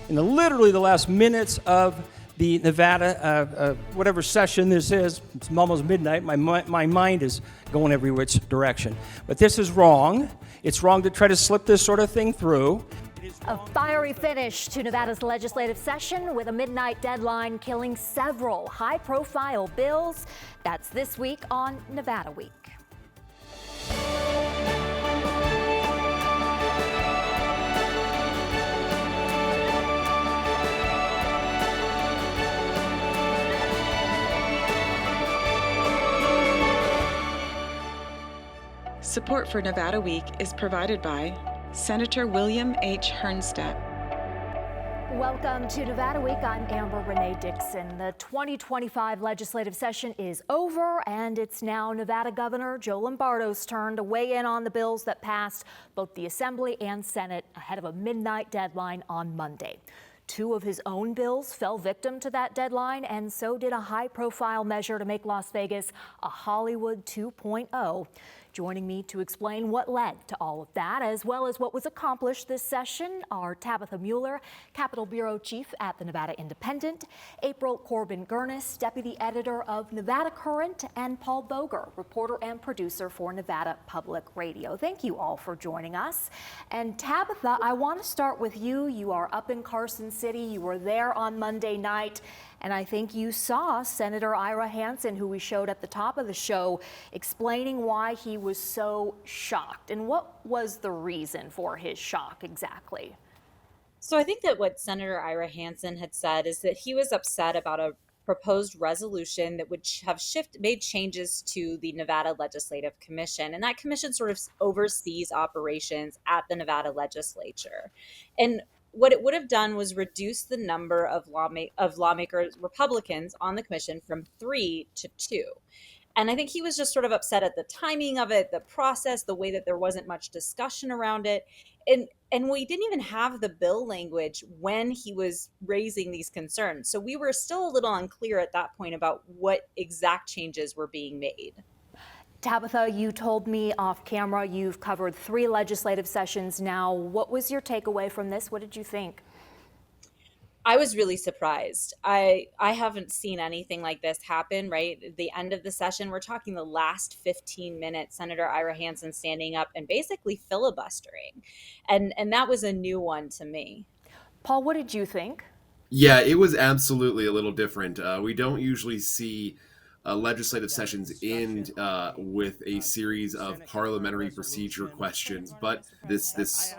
in literally the last minutes of the Nevada, whatever session this is. It's almost midnight. My mind is going every which direction. But this is wrong. It's wrong to try to slip this sort of thing through. A fiery finish to Nevada's legislative session with a midnight deadline killing several high-profile bills. That's this week on Nevada Week. Support for Nevada Week is provided by Senator William H. Hernstedt. Welcome to Nevada Week. I'm Amber Renee Dixon. The 2025 legislative session is over, and it's now Nevada Governor Joe Lombardo's turn to weigh in on the bills that passed both the Assembly and Senate ahead of a midnight deadline on Monday. Two of his own bills fell victim to that deadline, and so did a high-profile measure to make Las Vegas a Hollywood 2.0. Joining me to explain what led to all of that, as well as what was accomplished this session, are Tabitha Mueller, Capitol Bureau Chief at the Nevada Independent, April Corbin-Gurnis, Deputy Editor of Nevada Current, and Paul Boger, reporter and producer for Nevada Public Radio. Thank you all for joining us. And Tabitha, I want to start with you. You are up in Carson City. You were there on Monday night. And I think you saw Senator Ira Hansen, who we showed at the top of the show, explaining why he was so shocked. And what was the reason for his shock exactly? So I think that what Senator Ira Hansen had said is that he was upset about a proposed resolution that would have made changes to the Nevada Legislative Commission. And that commission sort of oversees operations at the Nevada legislature. And what it would have done was reduce the number of lawmakers, Republicans on the commission from 3 to 2. And I think he was just sort of upset at the timing of it, the process, the way that there wasn't much discussion around it. And we didn't even have the bill language when he was raising these concerns. So we were still a little unclear at that point about what exact changes were being made. Tabitha, you told me off camera you've covered 3 legislative sessions now. What was your takeaway from this? What did you think? I was really surprised. I haven't seen anything like this happen, right? At the end of the session, we're talking the last 15 minutes, Senator Ira Hansen standing up and basically filibustering. And that was a new one to me. Paul, what did you think? Yeah, it was absolutely a little different. We don't usually see legislative sessions end with a series of parliamentary procedure questions, but this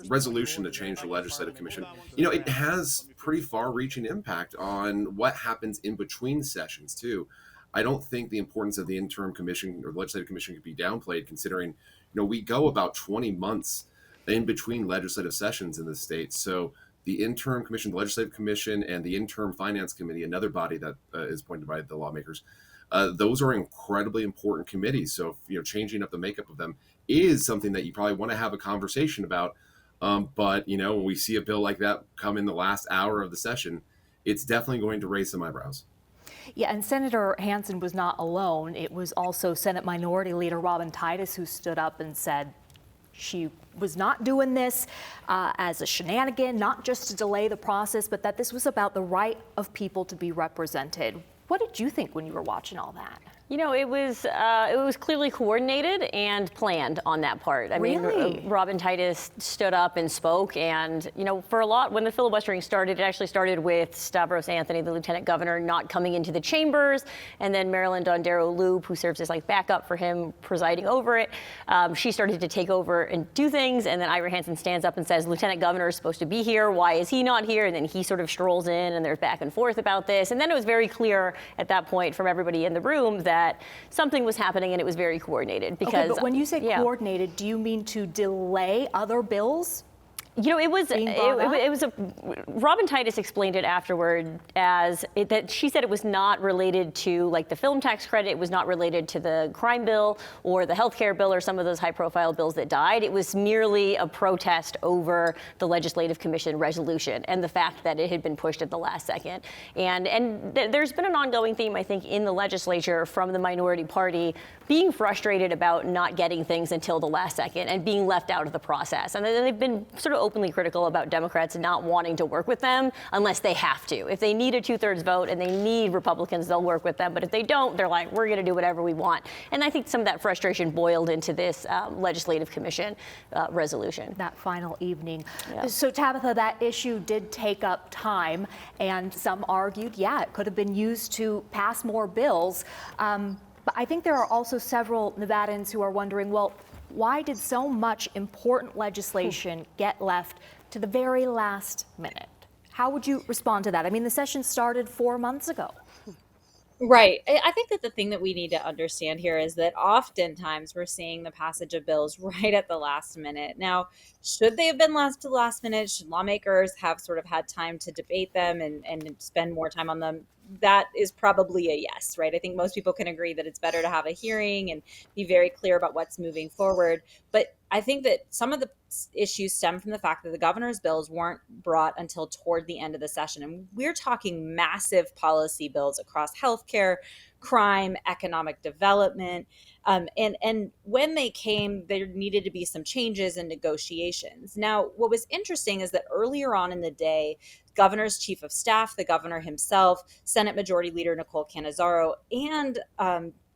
resolution to change the legislative commission, it has pretty far-reaching impact on what happens in between sessions too. I don't think the importance of the interim commission or the legislative commission could be downplayed, considering we go about 20 months in between legislative sessions in the state. So the interim commission, the legislative commission, and the interim finance committee, another body that is appointed by the lawmakers, those are incredibly important committees. So, changing up the makeup of them is something that you probably want to have a conversation about. But, when we see a bill like that come in the last hour of the session, it's definitely going to raise some eyebrows. Yeah, and Senator Hansen was not alone. It was also Senate Minority Leader Robin Titus who stood up and said she was not doing this as a shenanigan, not just to delay the process, but that this was about the right of people to be represented. What did you think when you were watching all that? It was clearly coordinated and planned on that part. I mean, Robin Titus stood up and spoke, and for a lot, when the filibustering started, it actually started with Stavros Anthony, the lieutenant governor, not coming into the chambers, and then Marilyn Dondero Loop, who serves as backup for him, presiding over it. She started to take over and do things, and then Ira Hansen stands up and says, "Lieutenant Governor is supposed to be here. Why is he not here?" And then he sort of strolls in, and there's back and forth about this, and then it was very clear at that point from everybody in the room that something was happening, and it was very coordinated. Because, okay, but when you say coordinated, do you mean to delay other bills? It was Robin Titus explained it afterward as that she said it was not related to the film tax credit. It was not related to the crime bill or the healthcare bill or some of those high profile bills that died. It was merely a protest over the legislative commission resolution and the fact that it had been pushed at the last second. And there's been an ongoing theme, I think, in the legislature from the minority party being frustrated about not getting things until the last second and being left out of the process. And they've been sort of openly critical about Democrats not wanting to work with them unless they have to. If they need a 2/3 vote and they need Republicans, they'll work with them. But if they don't, they're like, we're going to do whatever we want. And I think some of that frustration boiled into this legislative commission resolution. That final evening. Yeah. So Tabitha, that issue did take up time, and some argued, yeah, it could have been used to pass more bills. But I think there are also several Nevadans who are wondering, well, why did so much important legislation get left to the very last minute? How would you respond to that? I mean, the session started 4 months ago. Right. I think that the thing that we need to understand here is that oftentimes we're seeing the passage of bills right at the last minute. Now, should they have been last to the last minute? Should lawmakers have sort of had time to debate them and spend more time on them? That is probably a yes, right? I think most people can agree that it's better to have a hearing and be very clear about what's moving forward. But I think that some of the issues stem from the fact that the governor's bills weren't brought until toward the end of the session. And we're talking massive policy bills across healthcare, crime, economic development. And when they came, there needed to be some changes and negotiations. Now, what was interesting is that earlier on in the day, governor's chief of staff, the governor himself, Senate Majority Leader Nicole Cannizzaro, and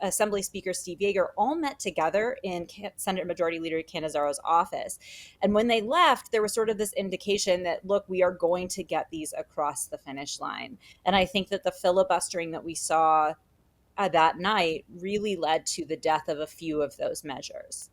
Assembly Speaker Steve Yeager all met together in Senate Majority Leader Cannizzaro's office. And when they left, there was sort of this indication that, look, we are going to get these across the finish line. And I think that the filibustering that we saw that night really led to the death of a few of those measures.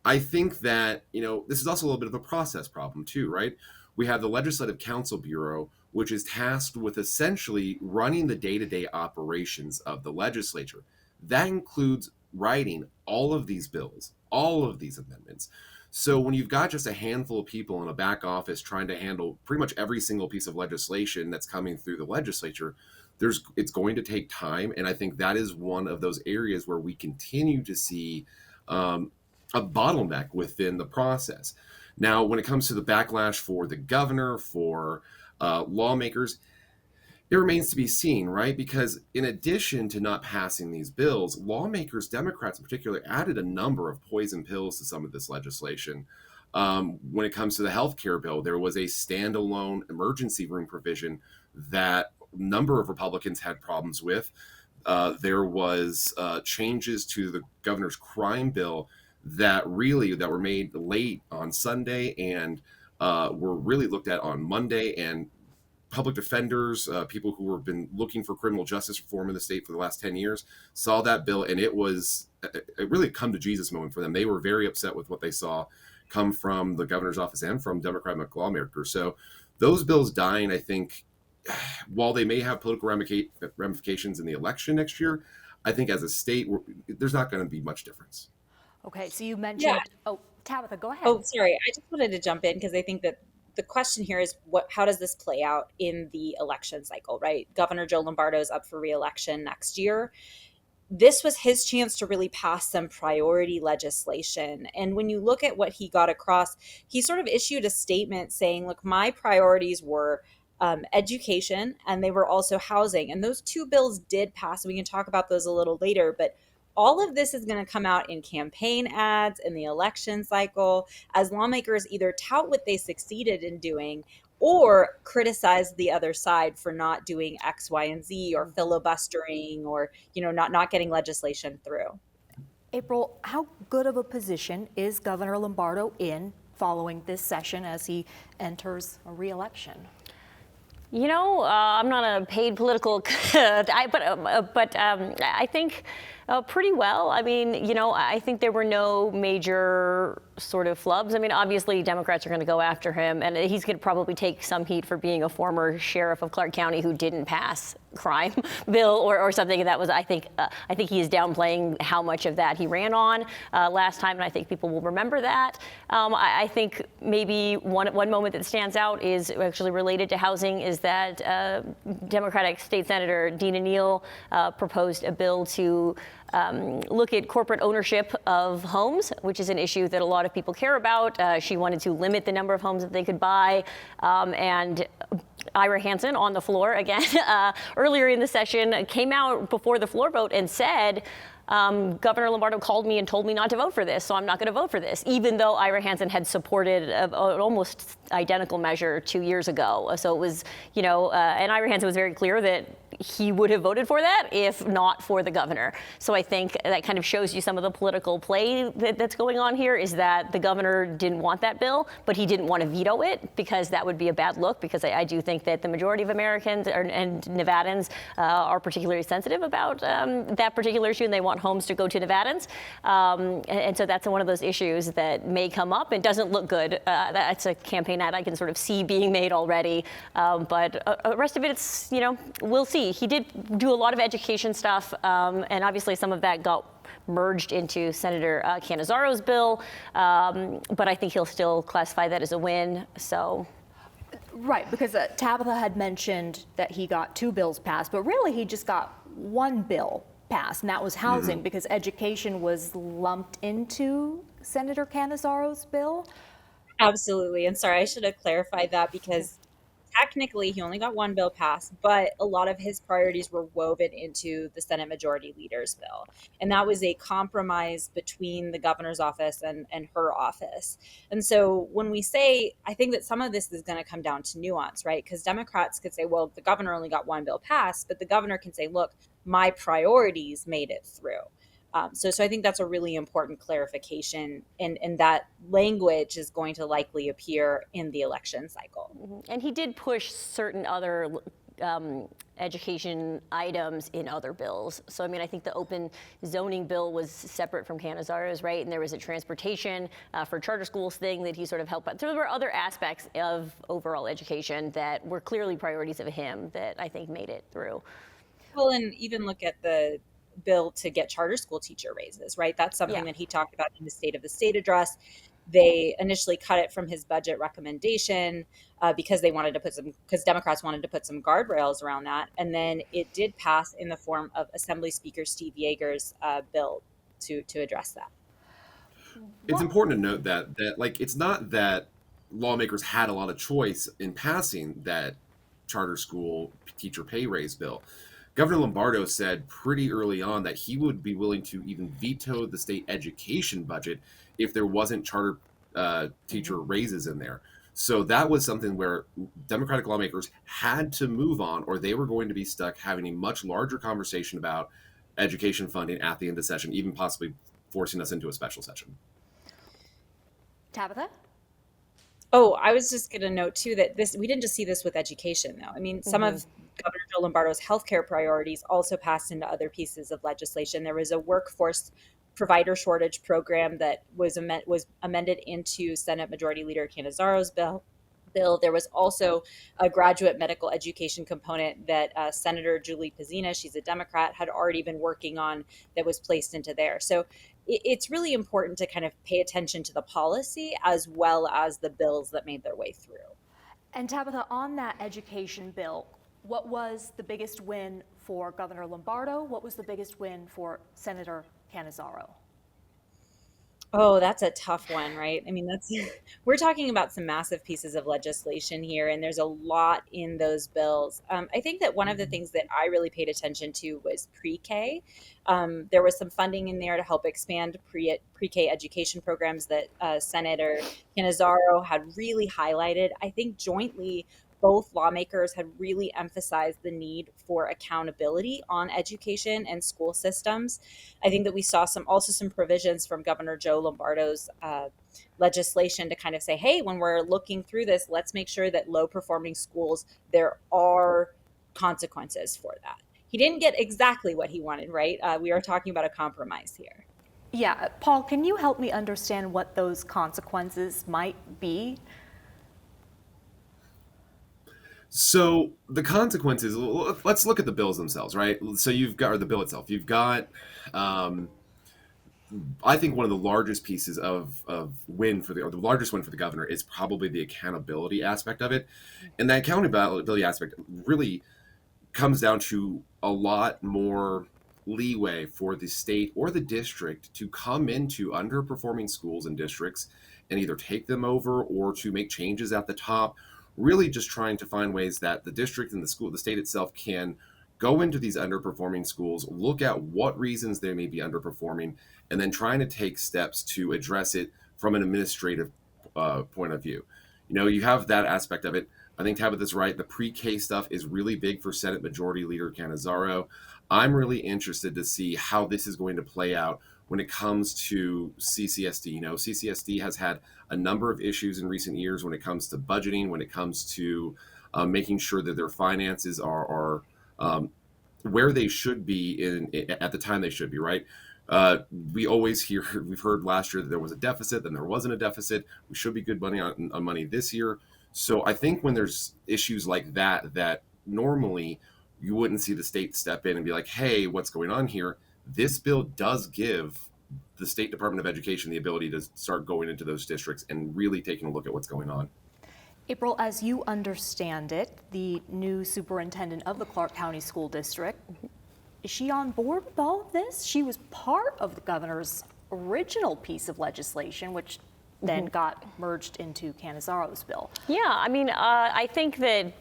I think that, this is also a little bit of a process problem too, right? We have the Legislative Counsel Bureau, which is tasked with essentially running the day-to-day operations of the legislature. That includes writing all of these bills, all of these amendments. So when you've got just a handful of people in a back office trying to handle pretty much every single piece of legislation that's coming through the legislature, it's going to take time. And I think that is one of those areas where we continue to see a bottleneck within the process. Now, when it comes to the backlash for the governor, for lawmakers, it remains to be seen, right? Because in addition to not passing these bills, lawmakers, Democrats in particular, added a number of poison pills to some of this legislation. When it comes to the health care bill, there was a standalone emergency room provision that a number of Republicans had problems with. There was changes to the governor's crime bill that were made late on Sunday and were really looked at on Monday. And public defenders, people who have been looking for criminal justice reform in the state for the last 10 years, saw that bill, and it really come to Jesus moment for them. They were very upset with what they saw come from the governor's office and from Democratic lawmakers. So those bills dying, I think, while they may have political ramifications in the election next year, I think as a state, there's not going to be much difference. Okay, so you mentioned, Tabitha, go ahead. Oh, sorry. I just wanted to jump in because I think that the question here is how does this play out in the election cycle, right? Governor Joe Lombardo is up for re-election next year. This was his chance to really pass some priority legislation. And when you look at what he got across, he sort of issued a statement saying, look, my priorities were education and they were also housing. And those two bills did pass. We can talk about those a little later, but all of this is going to come out in campaign ads in the election cycle as lawmakers either tout what they succeeded in doing or criticize the other side for not doing X, Y, and Z or filibustering or, not getting legislation through. April, how good of a position is Governor Lombardo in following this session as he enters a re-election? I'm not a paid political, but I think pretty well. I mean, I think there were no major sort of flubs. I mean, obviously Democrats are going to go after him, and he's going to probably take some heat for being a former sheriff of Clark County who didn't pass crime bill or something. And that was, I think he is downplaying how much of that he ran on last time, and I think people will remember that. I think maybe one moment that stands out is actually related to housing is that Democratic State Senator Dina Neal proposed a bill to look at corporate ownership of homes, which is an issue that a lot of people care about. She wanted to limit the number of homes that they could buy. And Ira Hansen on the floor again earlier in the session came out before the floor vote and said, Governor Lombardo called me and told me not to vote for this, so I'm not going to vote for this, even though Ira Hansen had supported an almost identical measure 2 years ago. So it was, and Ira Hansen was very clear that he would have voted for that if not for the governor. So I think that kind of shows you some of the political play that's going on here, is that the governor didn't want that bill, but he didn't want to veto it because that would be a bad look, because I do think that the majority of Americans and Nevadans are particularly sensitive about that particular issue, and they want homes to go to Nevadans. And so that's one of those issues that may come up. It doesn't look good. That's a campaign ad I can sort of see being made already. But the rest of it, it's, we'll see. He did do a lot of education stuff, and obviously some of that got merged into Senator Canizaro's bill, but I think he'll still classify that as a win. So, right, because Tabitha had mentioned that he got 2 bills passed, but really he just got 1 bill passed, and that was housing, because education was lumped into Senator Canizaro's bill. Absolutely. And sorry, I should have clarified that, because technically he only got 1 bill passed, but a lot of his priorities were woven into the Senate Majority Leader's bill. And that was a compromise between the governor's office and her office. And so when we say, I think that some of this is going to come down to nuance, right? Because Democrats could say, well, the governor only got 1 bill passed, but the governor can say, look, my priorities made it through. So I think that's a really important clarification, and that language is going to likely appear in the election cycle. And he did push certain other education items in other bills. So, I think the open zoning bill was separate from Canizaro's, right? And there was a transportation for charter schools thing that he sort of helped. But there were other aspects of overall education that were clearly priorities of him that I think made it through. Well, and even look at the bill to get charter school teacher raises, right? That's something that he talked about in the State of the State address. They initially cut it from his budget recommendation because Democrats wanted to put some guardrails around that. And then it did pass in the form of Assembly Speaker Steve Yeager's bill to address that. It's important to note that it's not that lawmakers had a lot of choice in passing that charter school teacher pay raise bill. Governor Lombardo said pretty early on that he would be willing to even veto the state education budget if there wasn't charter teacher raises in there. So that was something where Democratic lawmakers had to move on, or they were going to be stuck having a much larger conversation about education funding at the end of session, even possibly forcing us into a special session. Tabitha? Oh, I was just going to note too that we didn't just see this with education, though. Some of Governor Joe Lombardo's healthcare priorities also passed into other pieces of legislation. There was a workforce provider shortage program that was amended into Senate Majority Leader Canizaro's bill. There was also a graduate medical education component that Senator Julie Pizzina, she's a Democrat, had already been working on, that was placed into there. So it's really important to kind of pay attention to the policy as well as the bills that made their way through. And Tabitha, on that education bill, what was the biggest win for Governor Lombardo? What was the biggest win for Senator Canizaro? Oh, that's a tough one, right? We're talking about some massive pieces of legislation here, and there's a lot in those bills. I think that one of the things that I really paid attention to was pre-K. There was some funding in there to help expand pre-K education programs that Senator Canizaro had really highlighted. I think jointly, both lawmakers had really emphasized the need for accountability on education and school systems. I think that we saw some provisions from Governor Joe Lombardo's legislation to kind of say, hey, when we're looking through this, let's make sure that low performing schools, there are consequences for that. He didn't get exactly what he wanted, right? We are talking about a compromise here. Yeah, Paul, can you help me understand what those consequences might be? So the consequences, let's look at the bills themselves, right? So the bill itself, you've got, I think one of the largest pieces of the largest win for the governor is probably the accountability aspect of it. And that accountability aspect really comes down to a lot more leeway for the state or the district to come into underperforming schools and districts and either take them over or to make changes at the top, really just trying to find ways that the district and the state itself can go into these underperforming schools, look at what reasons they may be underperforming, and then trying to take steps to address it from an administrative point of view. You have that aspect of it. I think Tabitha's right. The pre-K stuff is really big for Senate Majority Leader Cannizzaro. I'm really interested to see how this is going to play out when it comes to CCSD. CCSD has had a number of issues in recent years when it comes to budgeting, when it comes to making sure that their finances are where they should be at the time they should be, right? We've heard last year that there was a deficit, then there wasn't a deficit. We should be good money on money this year. So I think when there's issues like that normally you wouldn't see the state step in and be like, hey, what's going on here? This bill does give the State Department of Education the ability to start going into those districts and really taking a look at what's going on. April, as you understand it, the new superintendent of the Clark County School District, is she on board with all of this? She was part of the governor's original piece of legislation, which then got merged into Cannizzaro's bill. Yeah, I mean, I think that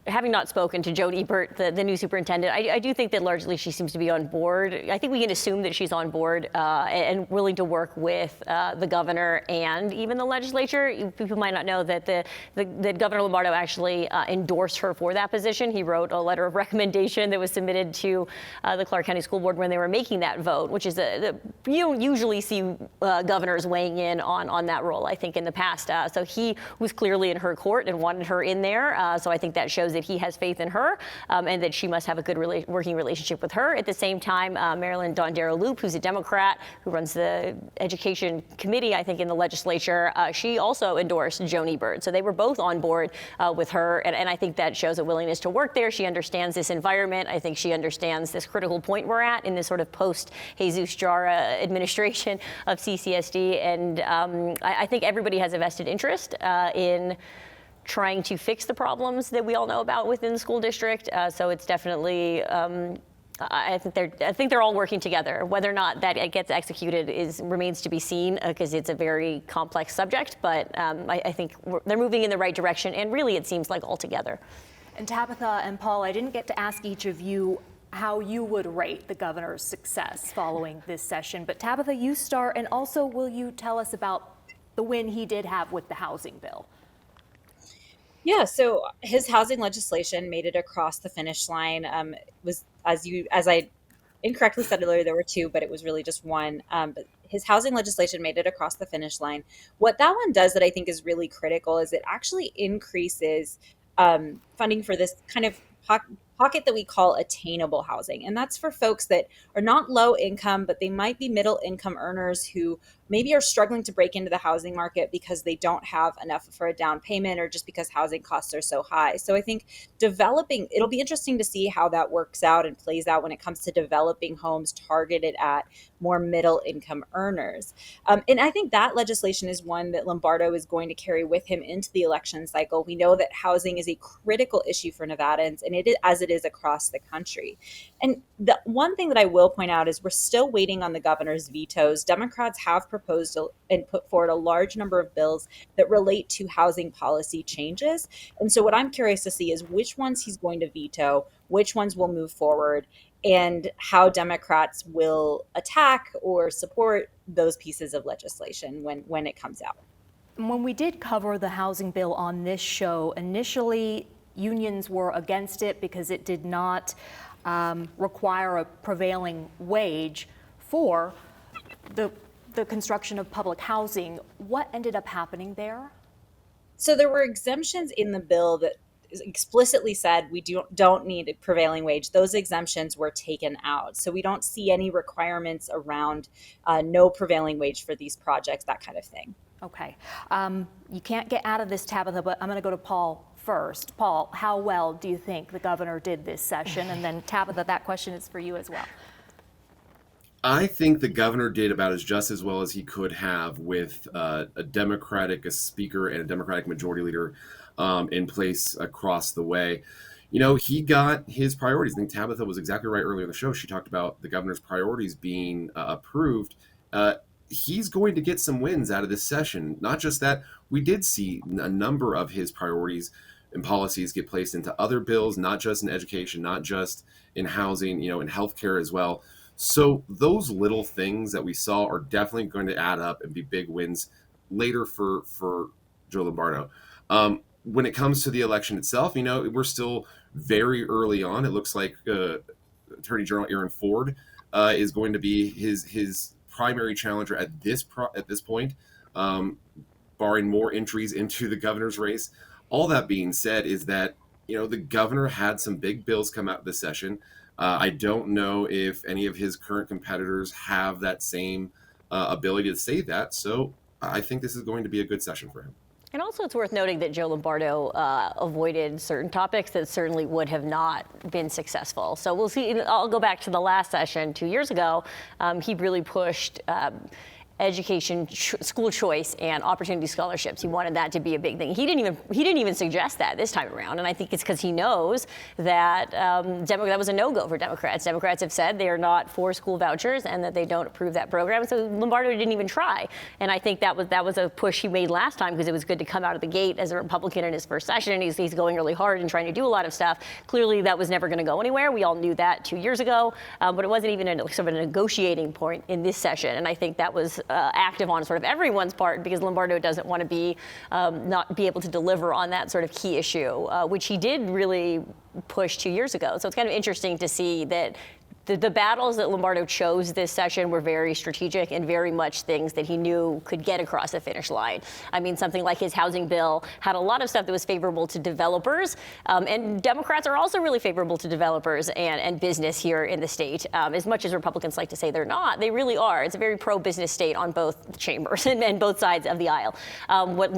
having not spoken to Joan Ebert, the new superintendent, I do think that largely she seems to be on board. I think we can assume that she's on board and willing to work with the governor and even the legislature. People might not know that that Governor Lombardo actually endorsed her for that position. He wrote a letter of recommendation that was submitted to the Clark County School Board when they were making that vote, which is you don't usually see governors weighing in on that role, I think, in the past. So he was clearly in her court and wanted her in there. So I think that shows that he has faith in her and that she must have a good working relationship with her. At the same time, Marilyn Dondero-Loop, who's a Democrat who runs the education committee, I think, in the legislature, she also endorsed Joan Ebert. So they were both on board with her. And I think that shows a willingness to work there. She understands this environment. I think she understands this critical point we're at in this sort of post-Jesus Jara administration of CCSD. And I think everybody has a vested interest in trying to fix the problems that we all know about within the school district. So it's definitely, I think they're all working together. Whether or not that gets executed remains to be seen because it's a very complex subject. But I think they're moving in the right direction, and really it seems like all together. And Tabitha and Paul, I didn't get to ask each of you how you would rate the governor's success following this session. But Tabitha, you start, and also will you tell us about the win he did have with the housing bill? Yeah, so his housing legislation made it across the finish line. Was as I incorrectly said earlier, there were two, but it was really just one. But his housing legislation made it across the finish line. What that one does that I think is really critical is it actually increases funding for this kind of pocket that we call attainable housing. And that's for folks that are not low income, but they might be middle income earners who maybe are struggling to break into the housing market because they don't have enough for a down payment or just because housing costs are so high. So I think it'll be interesting to see how that works out and plays out when it comes to developing homes targeted at more middle income earners. And I think that legislation is one that Lombardo is going to carry with him into the election cycle. We know that housing is a critical issue for Nevadans, and as it is across the country. And the one thing that I will point out is we're still waiting on the governor's vetoes. Democrats have proposed and put forward a large number of bills that relate to housing policy changes. And so what I'm curious to see is which ones he's going to veto, which ones will move forward, and how Democrats will attack or support those pieces of legislation when it comes out. When we did cover the housing bill on this show, initially unions were against it because it did not require a prevailing wage for the construction of public housing. What ended up happening there? So there were exemptions in the bill that explicitly said we don't need a prevailing wage. Those exemptions were taken out. So we don't see any requirements around no prevailing wage for these projects, that kind of thing. Okay. You can't get out of this, Tabitha, but I'm going to go to Paul first. Paul, how well do you think the governor did this session? And then Tabitha, that question is for you as well. I think the governor did about just as well as he could have with a Democratic speaker and a Democratic majority leader in place across the way. He got his priorities. I think Tabitha was exactly right earlier in the show. She talked about the governor's priorities being approved. He's going to get some wins out of this session. Not just that, we did see a number of his priorities and policies get placed into other bills, not just in education, not just in housing, in healthcare as well. So those little things that we saw are definitely going to add up and be big wins later for Joe Lombardo. When it comes to the election itself, we're still very early on. It looks like Attorney General Aaron Ford is going to be his primary challenger at this point, barring more entries into the governor's race. All that being said is that the governor had some big bills come out this session. I don't know if any of his current competitors have that same ability to say that. So I think this is going to be a good session for him. And also, it's worth noting that Joe Lombardo avoided certain topics that certainly would have not been successful. So we'll see. I'll go back to the last session 2 years ago. He really pushed education, school choice, and opportunity scholarships. He wanted that to be a big thing. He didn't even suggest that this time around, and I think it's because he knows that that was a no-go for Democrats. Democrats have said they are not for school vouchers and that they don't approve that program. So Lombardo didn't even try, and I think that was a push he made last time because it was good to come out of the gate as a Republican in his first session, and he's going really hard and trying to do a lot of stuff. Clearly, that was never going to go anywhere. We all knew that 2 years ago, but it wasn't even sort of a negotiating point in this session, and I think that was active on sort of everyone's part because Lombardo doesn't want to be not be able to deliver on that sort of key issue, which he did really push 2 years ago. So it's kind of interesting to see that the battles that Lombardo chose this session were very strategic and very much things that he knew could get across the finish line. I mean, something like his housing bill had a lot of stuff that was favorable to developers, and Democrats are also really favorable to developers and business here in the state. As much as Republicans like to say they're not, they really are. It's a very pro-business state on both chambers and both sides of the aisle. What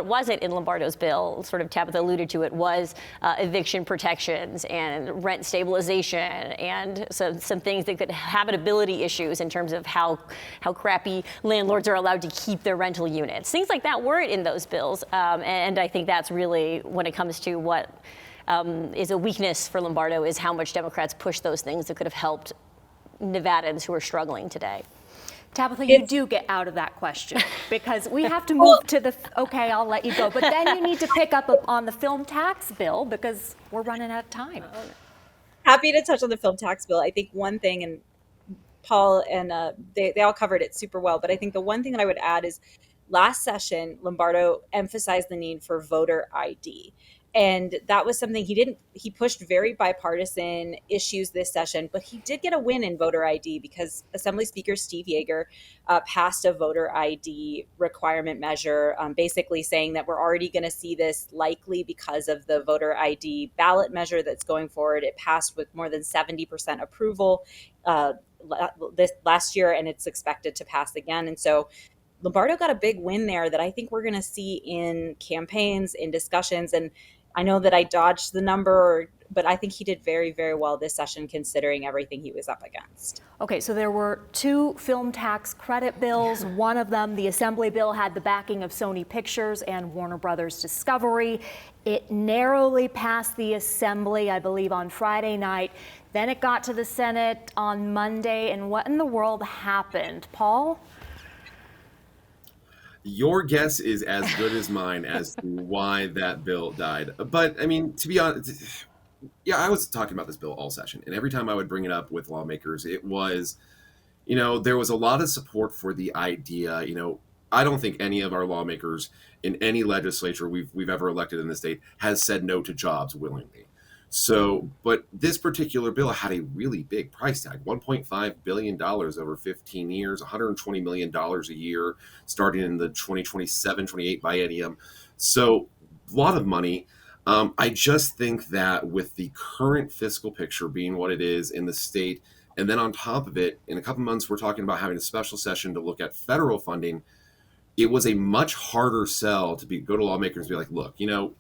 wasn't in Lombardo's bill, sort of Tabitha alluded to it, was eviction protections and rent stabilization and some things that could habitability issues in terms of how crappy landlords are allowed to keep their rental units. Things like that weren't in those bills, and I think that's really when it comes to what is a weakness for Lombardo is how much Democrats push those things that could have helped Nevadans who are struggling today. Tabitha, you do get out of that question because we have to move to the, okay, I'll let you go. But then you need to pick up on the film tax bill because we're running out of time. Happy to touch on the film tax bill. I think one thing, and Paul and they all covered it super well, but I think the one thing that I would add is last session, Lombardo emphasized the need for voter ID. And that was something he pushed very bipartisan issues this session, but he did get a win in voter ID because Assembly Speaker Steve Yeager passed a voter ID requirement measure, basically saying that we're already going to see this likely because of the voter ID ballot measure that's going forward. It passed with more than 70% approval this last year, and it's expected to pass again. And so Lombardo got a big win there that I think we're going to see in campaigns, in discussions. And I know that I dodged the number, but I think he did very, very well this session considering everything he was up against. Okay, so there were two film tax credit bills. One of them, the Assembly bill, had the backing of Sony Pictures and Warner Brothers Discovery. It narrowly passed the Assembly, I believe, on Friday night. Then it got to the Senate on Monday. And what in the world happened? Paul? Your guess is as good as mine as to why that bill died. But I mean, to be honest, yeah, I was talking about this bill all session, and every time I would bring it up with lawmakers, it was, there was a lot of support for the idea. I don't think any of our lawmakers in any legislature we've ever elected in the state has said no to jobs willingly. So, but this particular bill had a really big price tag, $1.5 billion over 15 years, $120 million a year, starting in the 2027-28 biennium. So a lot of money. I just think that with the current fiscal picture being what it is in the state, and then on top of it, in a couple months, we're talking about having a special session to look at federal funding. It was a much harder sell to go to lawmakers and be like, look,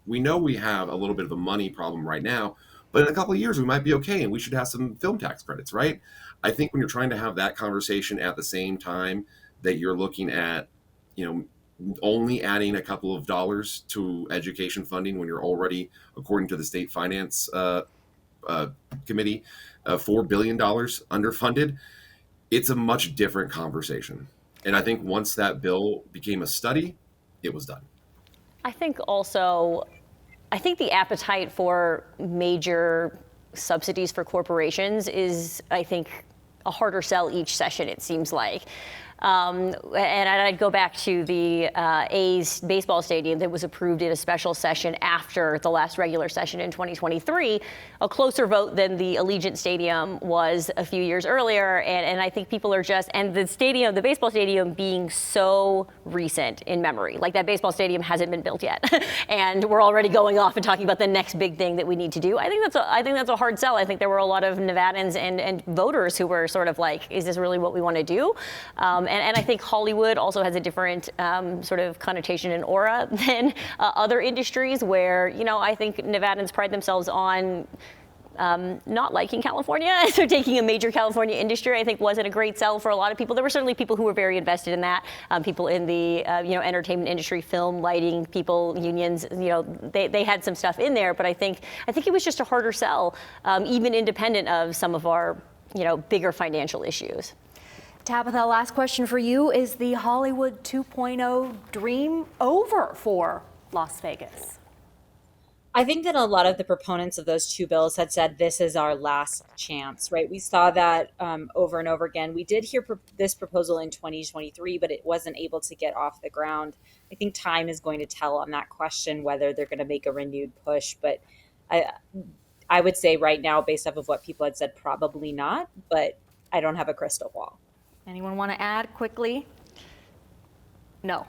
we know we have a little bit of a money problem right now, but in a couple of years we might be okay and we should have some film tax credits, right? I think when you're trying to have that conversation at the same time that you're looking at, only adding a couple of dollars to education funding when you're already, according to the state finance committee, $4 billion underfunded, it's a much different conversation. And I think once that bill became a study, it was done. I think also I think the appetite for major subsidies for corporations is, I think, a harder sell each session, it seems like. And I'd go back to the A's baseball stadium that was approved in a special session after the last regular session in 2023, a closer vote than the Allegiant Stadium was a few years earlier. And I think people are just, and the baseball stadium being so recent in memory, like that baseball stadium hasn't been built yet. And we're already going off and talking about the next big thing that we need to do. I think that's a hard sell. I think there were a lot of Nevadans and voters who were sort of like, is this really what we want to do? And I think Hollywood also has a different sort of connotation and aura than other industries where, I think Nevadans pride themselves on not liking California. So taking a major California industry, I think, wasn't a great sell for a lot of people. There were certainly people who were very invested in that. People in the entertainment industry, film, lighting, people, unions. They had some stuff in there, but I think it was just a harder sell, even independent of some of our bigger financial issues. Tabitha, last question for you. Is the Hollywood 2.0 dream over for Las Vegas? I think that a lot of the proponents of those two bills had said this is our last chance, right? We saw that over and over again. We did hear this proposal in 2023, but it wasn't able to get off the ground. I think time is going to tell on that question whether they're going to make a renewed push. But I would say right now, based off of what people had said, probably not. But I don't have a crystal ball. Anyone want to add quickly? No.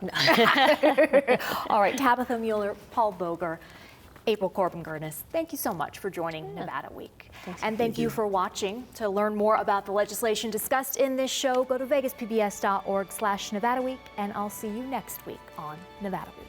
All right, Tabitha Mueller, Paul Boger, April Corbin-Gurnis, thank you so much for joining Nevada Week. And thank you for watching. To learn more about the legislation discussed in this show, go to vegaspbs.org/Nevada Week, and I'll see you next week on Nevada Week.